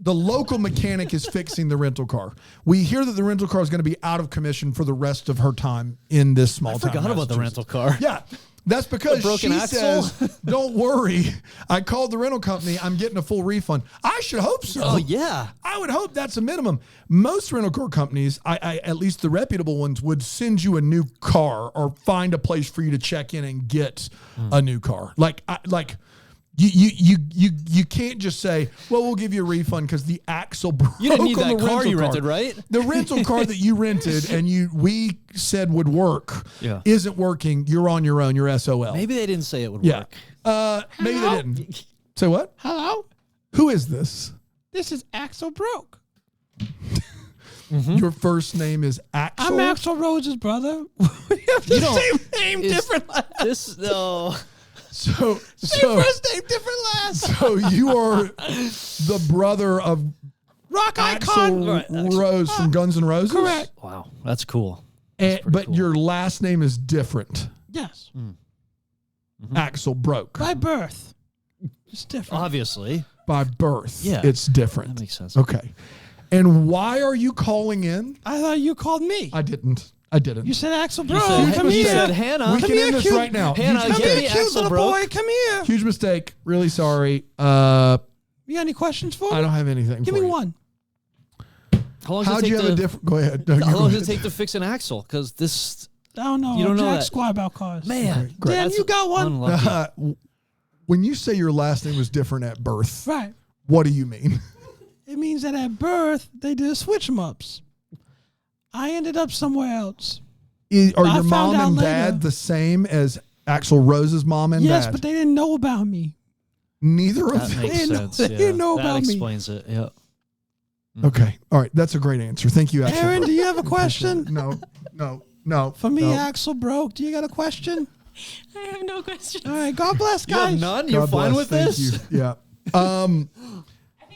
The local mechanic is fixing the rental car. We hear that the rental car is going to be out of commission for the rest of her time in this small town. I forgot about the rental car. Yeah. That's because broken she axle? says, don't worry. I called the rental company. I'm getting a full refund. I should hope so. Oh, yeah. I would hope that's a minimum. Most rental car companies, I at least the reputable ones, would send you a new car or find a place for you to check in and get a new car. You can't just say, well, we'll give you a refund because the axle broke. You didn't need on that the car rental you rented, right? The rental car that you rented and we said would work isn't working. You're on your own. You're SOL. Maybe they didn't say it would Yeah. work. Maybe they didn't. Say what? Hello? Who is this? This is Axel Broke. Your first name is Axel? I'm Axel Rose's brother. We have the same name, different last. This no. So First name, different last. So you are the brother of Rock Axel icon. Rose from Guns N' Roses? Correct. Wow, that's cool. But cool. your last name is different. Yes. Axel Broke. By birth. It's different. Obviously. By birth. Yeah. It's different. That makes sense. Okay. And why are you calling in? I thought you called me. I didn't. You said Axel Broke. said- Come you here. said Hannah. We Come can here, end this cute- right now. Hannah, Huge Come Give here, me mistake. cute Axel little Broke. boy. Come here. Huge mistake. Really sorry. You got any questions for me? I don't have anything Give for me you. one. How long does How'd it you take have a to, different... Go ahead. No, you how go long does ahead. it take to fix an axle? Because this I don't know. You don't know Jack that. Squire about cars. man, Great. Dan, that's you got one? unlucky. When you say your last name was different at birth, Right. what do you mean? It means that at birth, they did switch them ups. I ended up somewhere else. Are I your found mom out and later. dad the same as Axel Rose's mom and Yes, dad? but they didn't know about me. Neither of That them. makes They know- sense. they Yeah. didn't know that about me. explains it. Yeah. Okay. All right. That's a great answer. Thank you, Axel. Aaron, Broke. do you have a question? No. For me, no. Axel Broke, do you got a question? I have no questions. All right, God bless, You have guys. none? You're God fine bless. with Thank this? you. Yeah. I think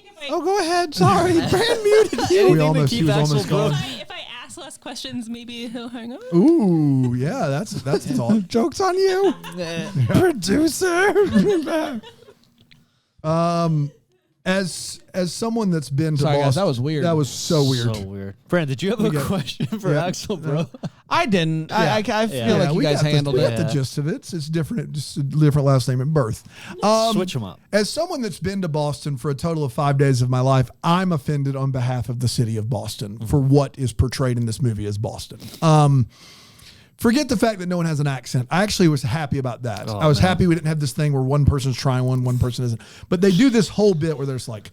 if I, Oh, go ahead. Sorry. Brand muted you. Anything to almost- keep he was Axel almost gone. Broke. if I ask less questions, maybe he'll hang up. Ooh, yeah. That's a thought. Joke's on you. Producer. As someone that's been to Sorry, Boston, guys, that was weird. That was so weird. So weird. Brand, did you have a got- question for Yeah. Axel, bro? I didn't. I feel Yeah, like you we guys got handled we it. got the gist of it. It's different. Just a different last name at birth. Switch them up. As someone that's been to Boston for a total of 5 days of my life, I'm offended on behalf of the city of Boston for what is portrayed in this movie as Boston. Forget the fact that no one has an accent. I actually was happy about that. I was happy we didn't have this thing where one person's trying one person isn't. But they do this whole bit where there's like,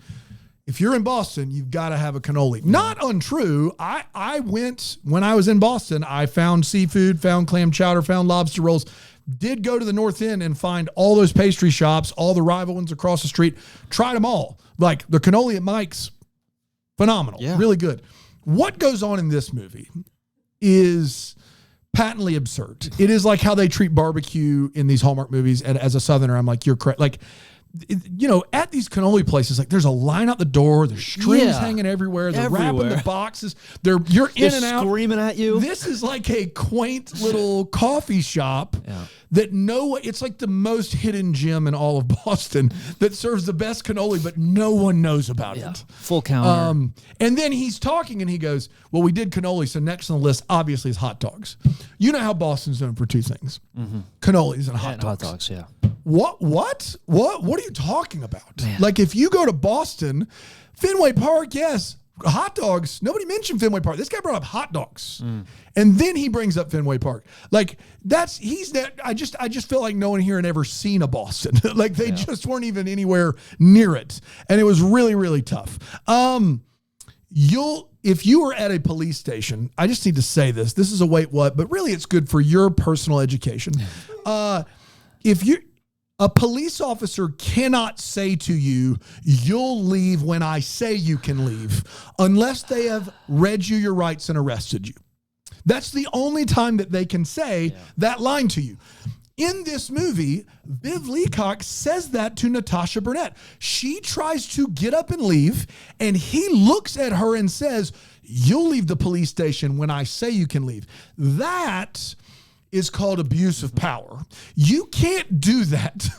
if you're in Boston, you've got to have a cannoli. Not untrue. I went, when I was in Boston, I found seafood, found clam chowder, found lobster rolls. Did go to the North End and find all those pastry shops, all the rival ones across the street. Tried them all. Like the cannoli at Mike's, phenomenal. Yeah. Really good. What goes on in this movie is patently absurd. It is like how they treat barbecue in these Hallmark movies. And as a Southerner, I'm like, you're correct. Like, you know, at these cannoli places, like there's a line out the door, there's strings Yeah. hanging everywhere, they're wrapping Everywhere. the boxes, you're in They're and out. screaming at you. This is like a quaint little coffee shop that it's like the most hidden gem in all of Boston that serves the best cannoli, but no one knows about it. Full counter. And then he's talking and he goes, well, we did cannoli, so next on the list obviously is hot dogs. You know how Boston's known for two things: cannolis and hot And dogs. hot dogs, yeah. What are you talking about? Like if you go to Boston, Fenway Park, yes, hot dogs. Nobody mentioned Fenway Park. This guy brought up hot dogs. And then he brings up Fenway Park. Like I just feel like no one here had ever seen a Boston. Like they just weren't even anywhere near it. And it was really, really tough. if you were at a police station, I just need to say this. This is a wait what, but really it's good for your personal education. A police officer cannot say to you, you'll leave when I say you can leave, unless they have read you your rights and arrested you. That's the only time that they can say that line to you. In this movie, Viv Leacock says that to Natasha Burnett. She tries to get up and leave, and he looks at her and says, you'll leave the police station when I say you can leave. That is called abuse of power. You can't do that.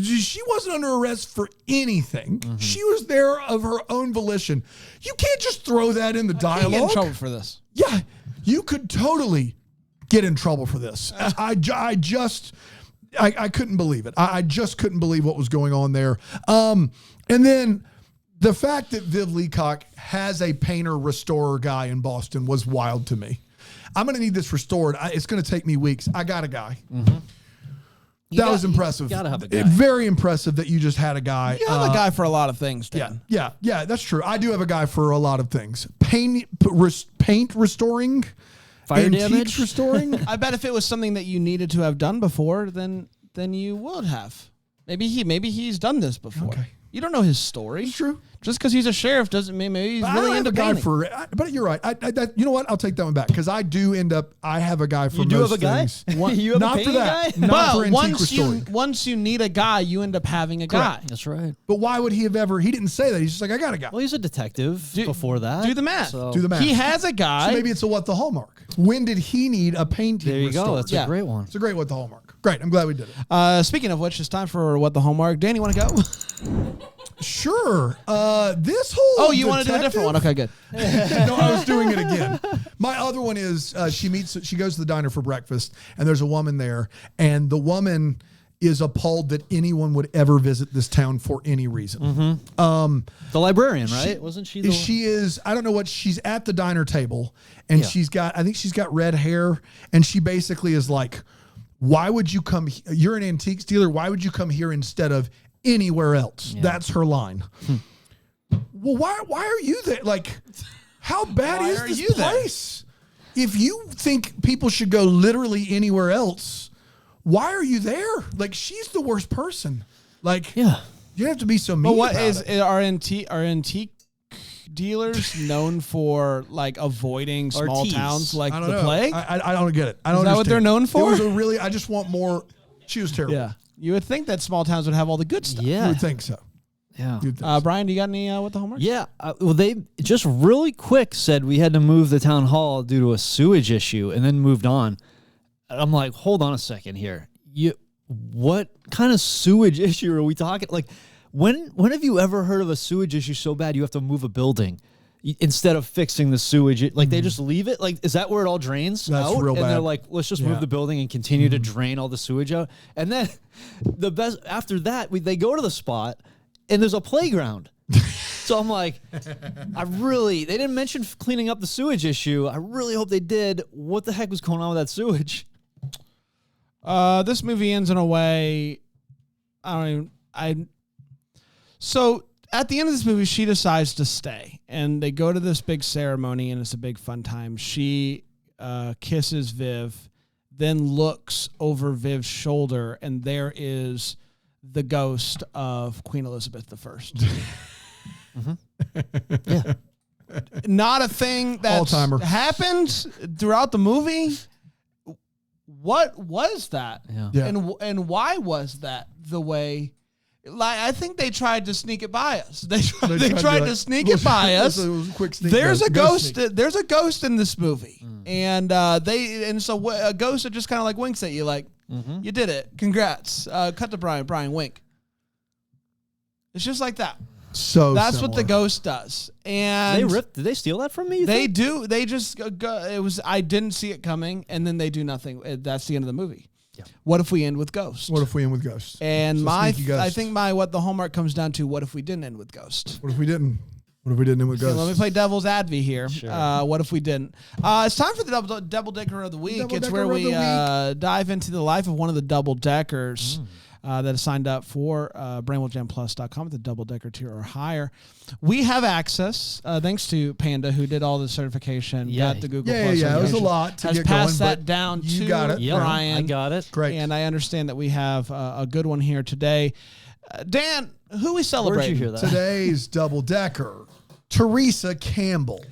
She wasn't under arrest for anything. Mm-hmm. She was there of her own volition. You can't just throw that in the dialogue. I get in trouble for this. Yeah, you could totally get in trouble for this. I couldn't believe it. I just couldn't believe what was going on there. And then the fact that Viv Leacock has a painter restorer guy in Boston was wild to me. I'm going to need this restored. It's going to take me weeks. I got a guy. Mm-hmm. That was impressive. You gotta have a guy. Very impressive that you just had a guy. You have a guy for a lot of things, Dan. Yeah, that's true. I do have a guy for a lot of things. Paint restoring. Fire antiques damage restoring. I bet if it was something that you needed to have done before, then you would have. Maybe he's done this before. Okay. You don't know his story. It's true. Just because he's a sheriff doesn't mean maybe he's really into painting. But you're right. You know what? I'll take that one back because I do end up. I have a guy for you do most have a guy? things. You have not a painting for that. guy? Not for But antique restoring. once you need a guy, you end up having a guy. That's right. But why would he have ever? He didn't say that. He's just like, I got a guy. Well, he's a detective before that. Do the math. So. Do the math. He has a guy. So maybe it's a what the Hallmark. When did he need a painting? There you restored? go. That's a great one. It's a great what the Hallmark. Great. I'm glad we did it. Speaking of which, it's time for what the Hallmark. Dan, you want to go? Sure. This whole. Oh, you want to do a different one? Okay, good. No, I was doing it again. My other one is she goes to the diner for breakfast, and there's a woman there, and the woman is appalled that anyone would ever visit this town for any reason. Mm-hmm. The librarian, right? Wasn't she? She is. I don't know what. She's at the diner table, and I think she's got red hair, and she basically is like, "Why would you come? You're an antiques dealer. Why would you come here instead of anywhere else?" Yeah. That's her line. Well, why are you there? Like, how bad is this place? If you think people should go literally anywhere else, why are you there? Like, she's the worst person. Like, you have to be so mean. But what about is it. Are antique dealers known for, like, avoiding small towns like the plague? I don't get it. I don't. Is that what they're known for? It was I just want more. She was terrible. Yeah, you would think that small towns would have all the good stuff. Yeah, you would think so. Yeah. Brian, do you got any with the Hallmark? Yeah. Well, they just really quick said we had to move the town hall due to a sewage issue, and then moved on. I'm like, hold on a second here. What kind of sewage issue are we talking? Like, when have you ever heard of a sewage issue so bad you have to move a building instead of fixing the sewage? Like, they just leave it? Like, is that where it all drains out? Real bad. And they're like, let's just move the building and continue to drain all the sewage out. And then after that, they go to the spot, and there's a playground. So I'm like, they didn't mention cleaning up the sewage issue. I really hope they did. What the heck was going on with that sewage? This movie ends in a way, so at the end of this movie, she decides to stay, and they go to this big ceremony, and it's a big fun time. She kisses Viv, then looks over Viv's shoulder, and there is the ghost of Queen Elizabeth I. Mm-hmm. Yeah. Not a thing that happened throughout the movie. What was that? Yeah. And why was that the way? Like, I think they tried to sneak it by us. They tried to sneak it by us. There's a ghost. There's a ghost in this movie, and so a ghost that just kind of like winks at you, like, you did it. Congrats. Cut to Brian. Brian, wink. It's just like that. So that's similar. what the ghost does. And did they steal that from me? They do. They just go. It was. I didn't see it coming, and then they do nothing. That's the end of the movie. Yeah. What if we end with Ghost? What if we end with Ghost? And I think what the Hallmark comes down to, what if we didn't end with Ghost? What if we didn't? What if we didn't end with Ghost? Let me play devil's advocate here. Sure. What if we didn't? It's time for the double decker of the week. It's where we dive into the life of one of the double deckers. that has signed up for BrainwellJamPlus.com at the double-decker tier or higher. We have access, thanks to Panda, who did all the certification, got the Google Plus. Yeah, it was a lot to has get passed going, that but down you to got it. Yep, Brian. I got it. Great. And I understand that we have a good one here today. Dan, who we celebrating? Where'd you hear that? Today's double-decker, Teresa Campbell.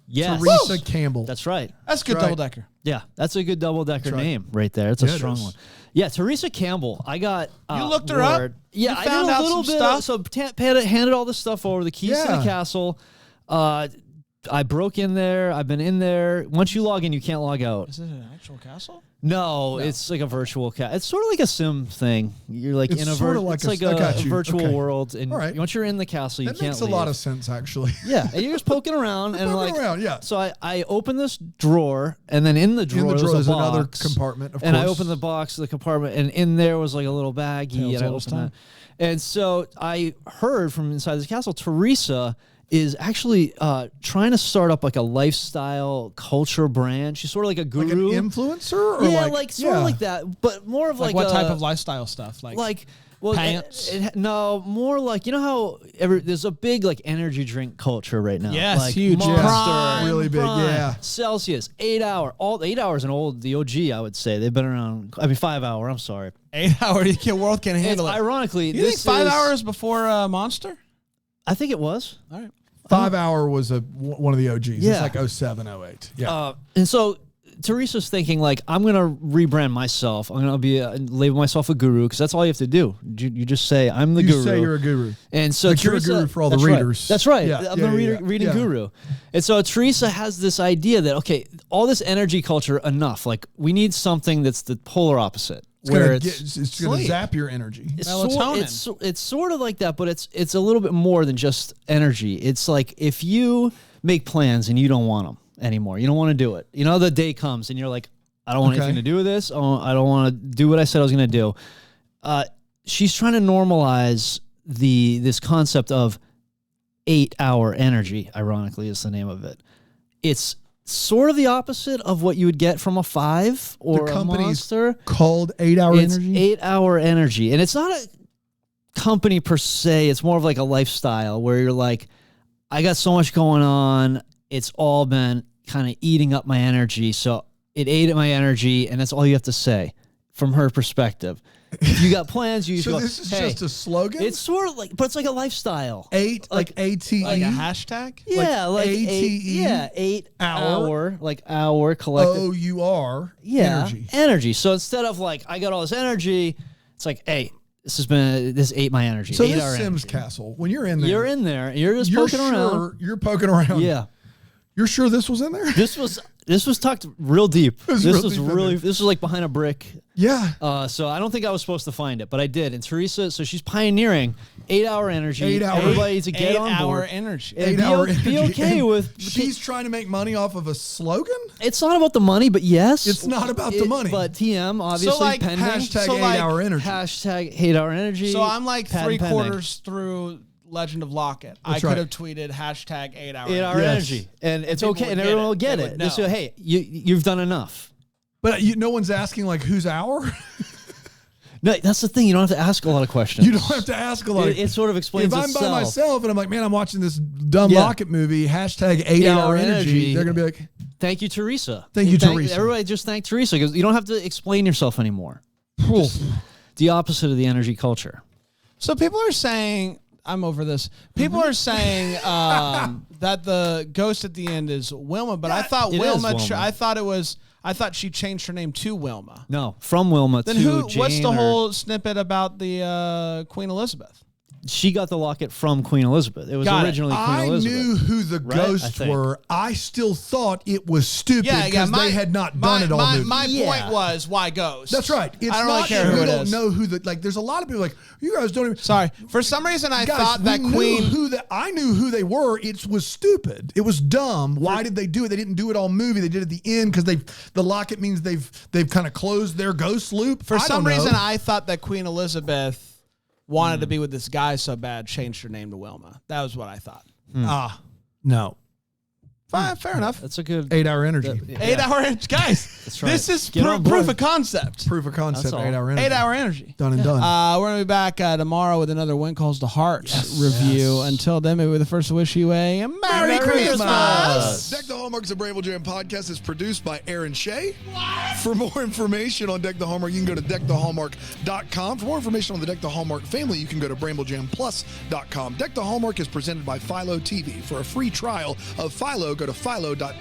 Yes. Teresa Campbell. That's That's right. good That's right. double-decker. Yeah, that's a good double-decker That's right. name right there. It's a Yeah, it strong is. one. Yeah, Teresa Campbell. I got. You looked her up? Yeah, You I found did a out little some bit. stuff? So Panda handed all the stuff over, the keys to the Yeah. castle. I broke in there. I've been in there. Once you log in, you can't log out. Is it an actual castle? No, it's like a virtual castle. It's sort of like a sim thing. You're like It's in a sorta like it's a- like I got a you. virtual Okay. world, and All right. once you're in the castle, you That can't makes a leave. lot of sense, actually. Yeah, and you're just poking around and Poking like around, yeah. So I opened this drawer, and then in the drawer, In the drawer, was there's a another box, compartment, of and I course. opened the box of the compartment, and in there was like a little baggie, Tales and I all this opened time. that. And so I heard from inside this castle, Teresa is actually trying to start up like a lifestyle culture brand. She's sort of like a guru, Like an influencer? Or yeah, like sort of like that, but more of Like like what a, type of lifestyle stuff? Like well, pants? no, more like, you know how there's a big like energy drink culture right now. Yes, like huge. Monster, Prime, really big, yeah. Celsius, 8 hour, all 8 hours and old. The OG, I would say they've been around. I mean, 5 hour. I'm sorry. 8 hour, the world can't handle it. Ironically, You think this 5 is- hours before Monster? I think it was. All right. 5 Hour was one of the OGs. Yeah. It's like 07, 08. Yeah. And so Teresa's thinking like, I'm gonna rebrand myself. I'm gonna be label myself a guru because that's all you have to do. You just say I'm the you guru. say you're a guru. And so Like you're a Teresa, guru for all the that's right. readers. That's right. Yeah, I'm yeah, the yeah, reading yeah. guru. And so Teresa has this idea that, okay, all this energy culture, enough. Like we need something that's the polar opposite. It's where gonna it's it's gonna sleep. zap your energy. Melatonin. it's sort of like that, but it's a little bit more than just energy. It's like if you make plans and you don't want them anymore, you don't want to do it. You know, the day comes and you're like, I don't want Okay. anything to do with this. I don't want to do what I said I was going to do. She's trying to normalize this concept of 8 hour energy. Ironically, is the name of it. It's sort of the opposite of what you would get from a 5 or a company's Monster. Called 8 Hour It's Energy. 8 hour energy. And it's not a company per se. It's more of like a lifestyle where you're like, I got so much going on. It's all been kind of eating up my energy. So it ate at my energy, and that's all you have to say from her perspective. If you got plans, you just So go, this is hey, just a slogan? it's sort of like, but it's like a lifestyle. 8, like ATE. Like a hashtag? Yeah, like ATE? 8 Hour? hour, like hour collective. OUR. Yeah, Energy. So instead of like, I got all this energy, it's like, hey, this ate my energy. So 8 this hour Sims energy. Castle, when you're in there, You're in there. You're just you're poking sure around. you're poking around. Yeah. You're sure this was in there? This was tucked real deep. was This real was deep in really there. this was like behind a brick. Yeah. So I don't think I was supposed to find it, but I did. And Teresa, so she's pioneering 8 hour energy. 8 hour. Everybody needs to get 8 on hour board. energy. And 8 be, hour be energy. okay And with. She's trying to make money off of a slogan? It's not about the money, but yes, It's not about the money. But TM obviously like, pending. Hashtag So 8 like, hour energy. Hashtag 8 hour energy. So I'm like patent pending. 3/4 through Legend of Locket. I That's could right. have tweeted hashtag 8 hour 8 hour Yes. energy, and it's people okay, would and get everyone it. will get They it. would They say, know. hey, you've done enough. But no one's asking, like, whose hour? No, that's the thing. You don't have to ask a lot of questions. You don't have to ask a lot. It sort of explains If I'm itself. by myself and I'm like, man, I'm watching this dumb Yeah. Locket movie, hashtag 8 hour energy, they're going to be like, Thank you, Teresa. Thank you, Teresa. Everybody just thank Teresa because you don't have to explain yourself anymore. "Phew." The opposite of the energy culture. So people are saying, I'm over this. People Mm-hmm. are saying that the ghost at the end is Wilma, but I thought It is Wilma. Wilma. I thought she changed her name to Wilma. No, from Wilma Then to who? Jane. What's the or- whole snippet about the Queen Elizabeth? She got the locket from Queen Elizabeth. It was Got it. originally Queen I Elizabeth. knew who the Right? I ghosts think. were. I still thought it was stupid because they had not done it all movie. My Yeah. point was why ghosts. That's right. It's I don't not really care that who we it don't is. know who the, like, there's a lot of people like, you guys don't even. Sorry. For some reason, I Guys, thought that we Queen. knew who I knew who they were. It was stupid. It was dumb. Why did they do it? They didn't do it all movie. They did it at the end because the locket means they've kind of closed their ghost loop. For I some don't know. reason, I thought that Queen Elizabeth wanted to be with this guy so bad, changed her name to Wilma. That was what I thought. No. Fine, fair enough. That's a good 8-hour energy. 8 hour energy. Guys, That's right. this is Get on proof board. of concept. Proof of concept. That's all. 8-hour energy. 8 hour energy. Done and done. We're going to be back tomorrow with another When Calls to Heart review. Until then, maybe we're the first to wish you a Merry Christmas. Deck the Hallmark's a Bramble Jam podcast is produced by Aaron Shea. For more information on Deck the Hallmark, you can go to deckthehallmark.com. For more information on the Deck the Hallmark family, you can go to bramblejamplus.com. Deck the Hallmark is presented by Philo TV. For a free trial of Philo, go to philo.tv/DTH.